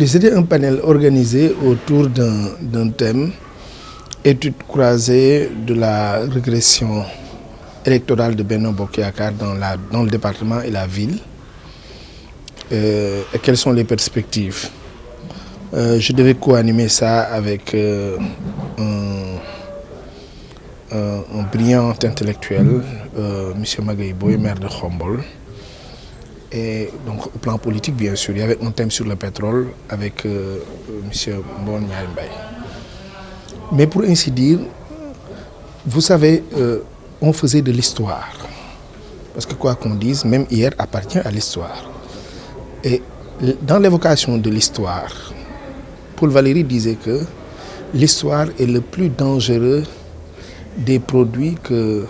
c'était un panel organisé autour d'un thème, étude croisée de la régression électorale de Benno Bokk Yakaar dans le département et la ville. Et quelles sont les perspectives? Je devais co-animer ça avec un brillant intellectuel, M. Magaye Boye, maire de Khombol. Et donc au plan politique, bien sûr, il y avait un thème sur le pétrole avec M. Mbon Ndiaye Mbaye. Mais pour ainsi dire, vous savez, on faisait de l'histoire. Parce que quoi qu'on dise, même hier appartient à l'histoire. Et dans l'évocation de l'histoire, Paul Valéry disait que l'histoire est le plus dangereux des produits que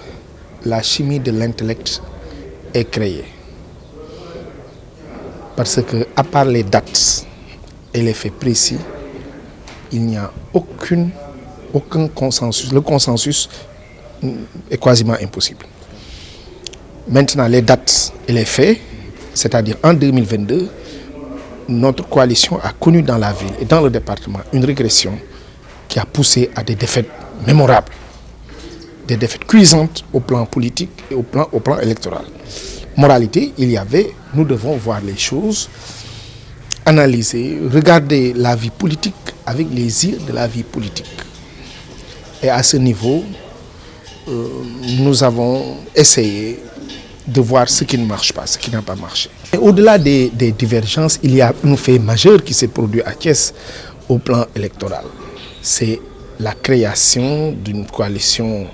la chimie de l'intellect ait créé. Parce que, à part les dates et les faits précis, il n'y a aucun consensus. Le consensus est quasiment impossible. Maintenant, les dates et les faits, c'est-à-dire en 2022, notre coalition a connu dans la ville et dans le département une régression qui a poussé à des défaites mémorables, des défaites cuisantes au plan politique et au plan électoral. Moralité, il y avait, nous devons voir les choses, analyser, regarder la vie politique avec les yeux de la vie politique. Et à ce niveau, nous avons essayé de voir ce qui ne marche pas, ce qui n'a pas marché. Au-delà des divergences, il y a un fait majeur qui s'est produit à Thiès au plan électoral. C'est la création d'une coalition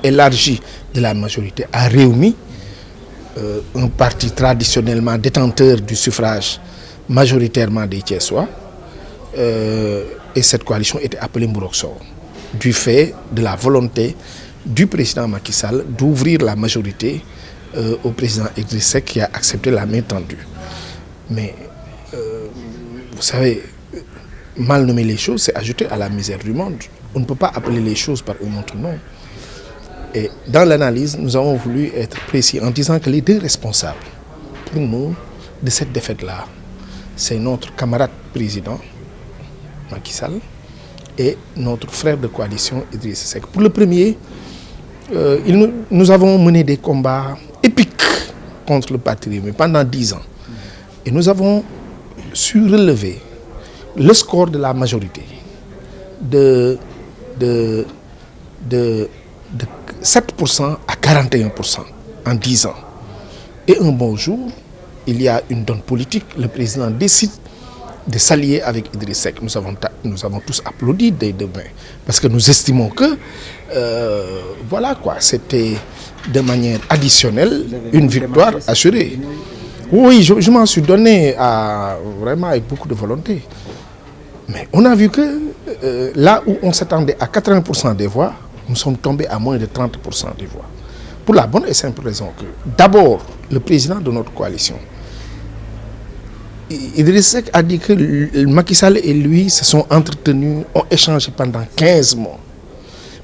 élargie de la majorité à Rewmi, un parti traditionnellement détenteur du suffrage majoritairement des Thiessois. Et cette coalition était appelée Mburok Sow, du fait de la volonté du président Macky Sall d'ouvrir la majorité au président Idriss Seck qui a accepté la main tendue. Mais vous savez, mal nommer les choses, c'est ajouter à la misère du monde. On ne peut pas appeler les choses par un autre nom. Et dans l'analyse, nous avons voulu être précis en disant que les deux responsables, pour nous, de cette défaite-là, c'est notre camarade président Macky Sall et notre frère de coalition Idriss Seck. Pour le premier, nous avons mené des combats épiques contre le parti Rewmi pendant 10 ans. Et nous avons su relever le score de la majorité de 7% à 41% en 10 ans. Et un bon jour, il y a une donne politique, le président décide de s'allier avec Idriss Seck. Nous avons tous applaudi dès demain, parce que nous estimons que voilà quoi, c'était de manière additionnelle une victoire assurée. Oui, je m'en suis donné vraiment avec beaucoup de volonté. Mais on a vu que là où on s'attendait à 80% des voix, nous sommes tombés à moins de 30% des voix. Pour la bonne et simple raison que, d'abord, le président de notre coalition, Idriss Seck, a dit que Macky Sall et lui se sont entretenus, ont échangé pendant 15 mois.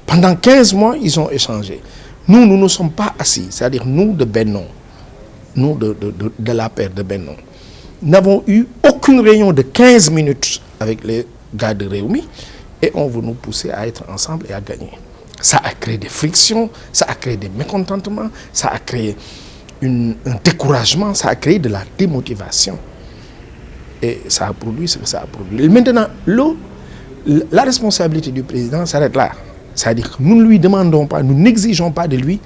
Pendant 15 mois, ils ont échangé. Nous ne sommes pas assis, c'est-à-dire nous de Benno, nous de la paire de Benno, n'avons eu aucune réunion de 15 minutes avec les gars de Rewmi et on veut nous pousser à être ensemble et à gagner. Ça a créé des frictions, ça a créé des mécontentements, ça a créé un découragement, ça a créé de la démotivation. Et ça a produit ce que ça a produit. Maintenant, la responsabilité du président s'arrête là. C'est-à-dire que nous ne lui demandons pas, nous n'exigeons pas de lui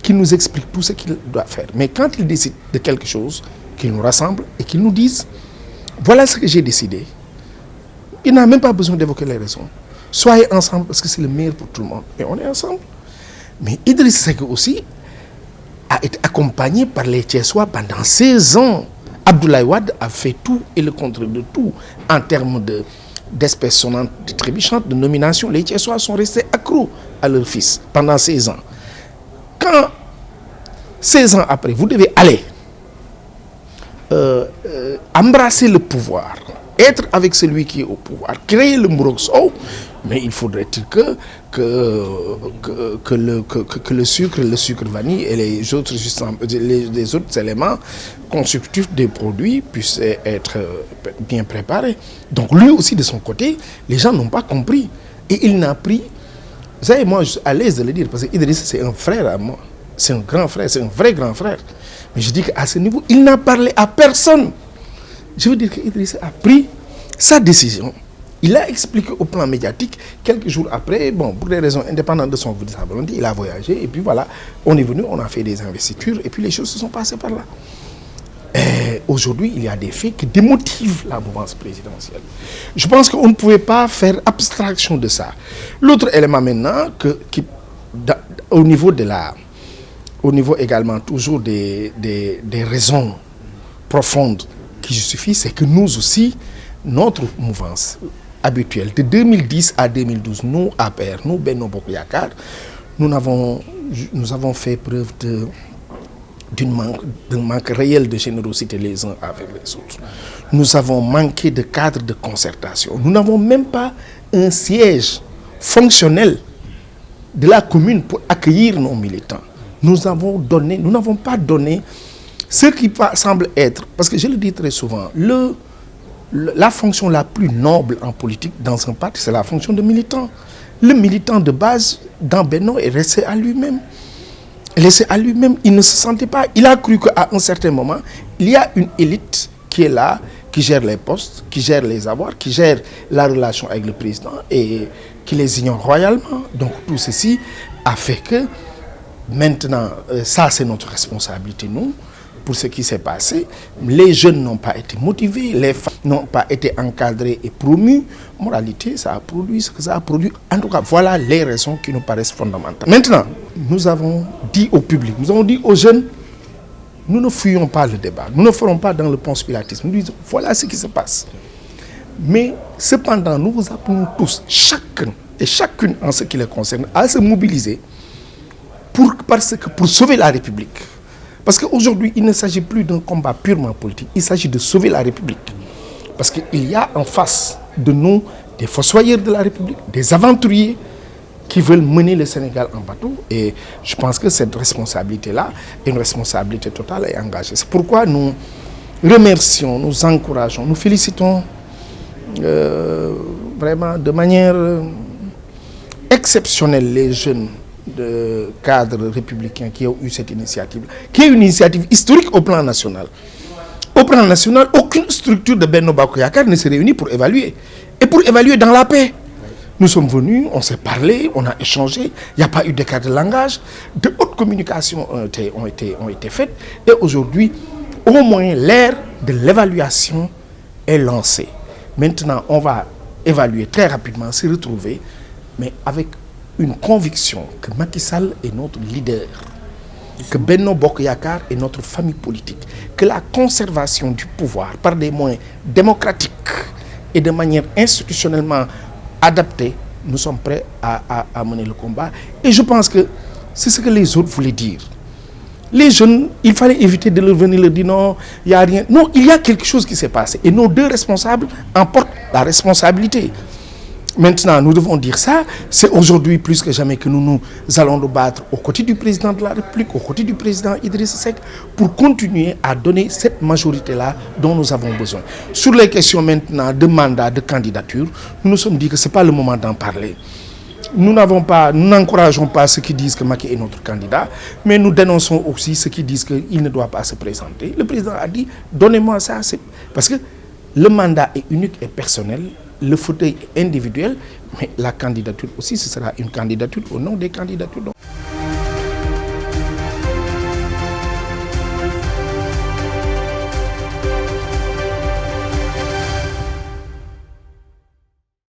qu'il nous explique tout ce qu'il doit faire. Mais quand il décide de quelque chose, qu'il nous rassemble et qu'il nous dise « Voilà ce que j'ai décidé », il n'a même pas besoin d'évoquer les raisons. Soyez ensemble parce que c'est le meilleur pour tout le monde. Et on est ensemble. Mais Idriss Seck aussi a été accompagné par les Thiessois pendant 16 ans. Abdoulaye Wade a fait tout et le contraire de tout en termes d'espèces sonnantes, de trébuchantes, de nomination. Les Thiessois sont restés accros à leur fils pendant 16 ans. Quand 16 ans après, vous devez aller embrasser le pouvoir, être avec celui qui est au pouvoir, créer le Mburok Sow, Mais il faudrait-il que le sucre vanille et les autres éléments constitutifs des produits puissent être bien préparés. Donc lui aussi, de son côté, les gens n'ont pas compris. Et il n'a pris... Vous savez, moi, je suis à l'aise de le dire, parce que Idriss, c'est un frère à moi. C'est un grand frère, c'est un vrai grand frère. Mais je dis qu'à ce niveau, il n'a parlé à personne. Je veux dire qu'Idriss a pris sa décision. Il a expliqué au plan médiatique. Quelques jours après, bon, pour des raisons indépendantes de son volonté, il a voyagé. Et puis voilà, on est venu, on a fait des investitures. Et puis les choses se sont passées par là. Aujourd'hui, il y a des faits qui démotivent la mouvance présidentielle. Je pense qu'on ne pouvait pas faire abstraction de ça. L'autre élément maintenant, au niveau également toujours des raisons profondes qui justifient, c'est que nous aussi, notre mouvance habituelle, de 2010 à 2012, nous, APR, nous, Benno Bokk Yakaar, nous avons fait preuve d'un manque réel de générosité les uns avec les autres. Nous avons manqué de cadre de concertation. Nous n'avons même pas un siège fonctionnel de la commune pour accueillir nos militants. Nous n'avons pas donné ce qui semble être, parce que je le dis très souvent, la fonction la plus noble en politique dans un parti, c'est la fonction de militant. Le militant de base dans Benno est resté à lui-même. Laissé à lui-même, il ne se sentait pas. Il a cru qu'à un certain moment, il y a une élite qui est là, qui gère les postes, qui gère les avoirs, qui gère la relation avec le président et qui les ignore royalement. Donc tout ceci a fait que maintenant, ça c'est notre responsabilité, nous, pour ce qui s'est passé. Les jeunes n'ont pas été motivés, les femmes n'ont pas été encadrées et promues. Moralité, ça a produit ce que ça a produit. En tout cas, voilà les raisons qui nous paraissent fondamentales. Maintenant, nous avons dit au public, nous avons dit aux jeunes, nous ne fuyons pas le débat, nous ne ferons pas dans le conspiratisme. Nous disons, voilà ce qui se passe. Mais cependant, nous vous appelons tous, chacun et chacune en ce qui les concerne, à se mobiliser pour sauver la République. Parce qu'aujourd'hui, il ne s'agit plus d'un combat purement politique, il s'agit de sauver la République. Parce qu'il y a en face de nous des fossoyeurs de la République, des aventuriers qui veulent mener le Sénégal en bateau. Et je pense que cette responsabilité-là est une responsabilité totale et engagée. C'est pourquoi nous remercions, nous encourageons, nous félicitons vraiment de manière exceptionnelle les jeunes de cadres républicains qui ont eu cette initiative, qui est une initiative historique au plan national. Au plan national, aucune structure de Benno Bokk Yakaar ne s'est réunie pour évaluer. Et pour évaluer dans la paix. Nous sommes venus, on s'est parlé, on a échangé, il n'y a pas eu d'écart de langage, de hautes communications ont été faites. Et aujourd'hui, au moins l'ère de l'évaluation est lancée. Maintenant, on va évaluer très rapidement, se retrouver, mais avec une conviction que Macky Sall est notre leader, que Benno Bokk Yakaar est notre famille politique, que la conservation du pouvoir par des moyens démocratiques et de manière institutionnellement adaptée, nous sommes prêts à mener le combat. Et je pense que c'est ce que les autres voulaient dire. Les jeunes, il fallait éviter de leur venir leur dire non, il n'y a rien. Non, il y a quelque chose qui s'est passé. Et nos deux responsables emportent la responsabilité. Maintenant, nous devons dire ça. C'est aujourd'hui plus que jamais que nous allons nous battre aux côtés du président de la République, aux côtés du président Idriss Seck, pour continuer à donner cette majorité-là dont nous avons besoin. Sur les questions maintenant de mandat, de candidature, nous nous sommes dit que ce n'est pas le moment d'en parler. Nous n'encourageons pas ceux qui disent que Macky est notre candidat, mais nous dénonçons aussi ceux qui disent qu'il ne doit pas se présenter. Le président a dit, donnez-moi ça, parce que le mandat est unique et personnel. Le fauteuil est individuel, mais la candidature aussi, ce sera une candidature au nom des candidatures.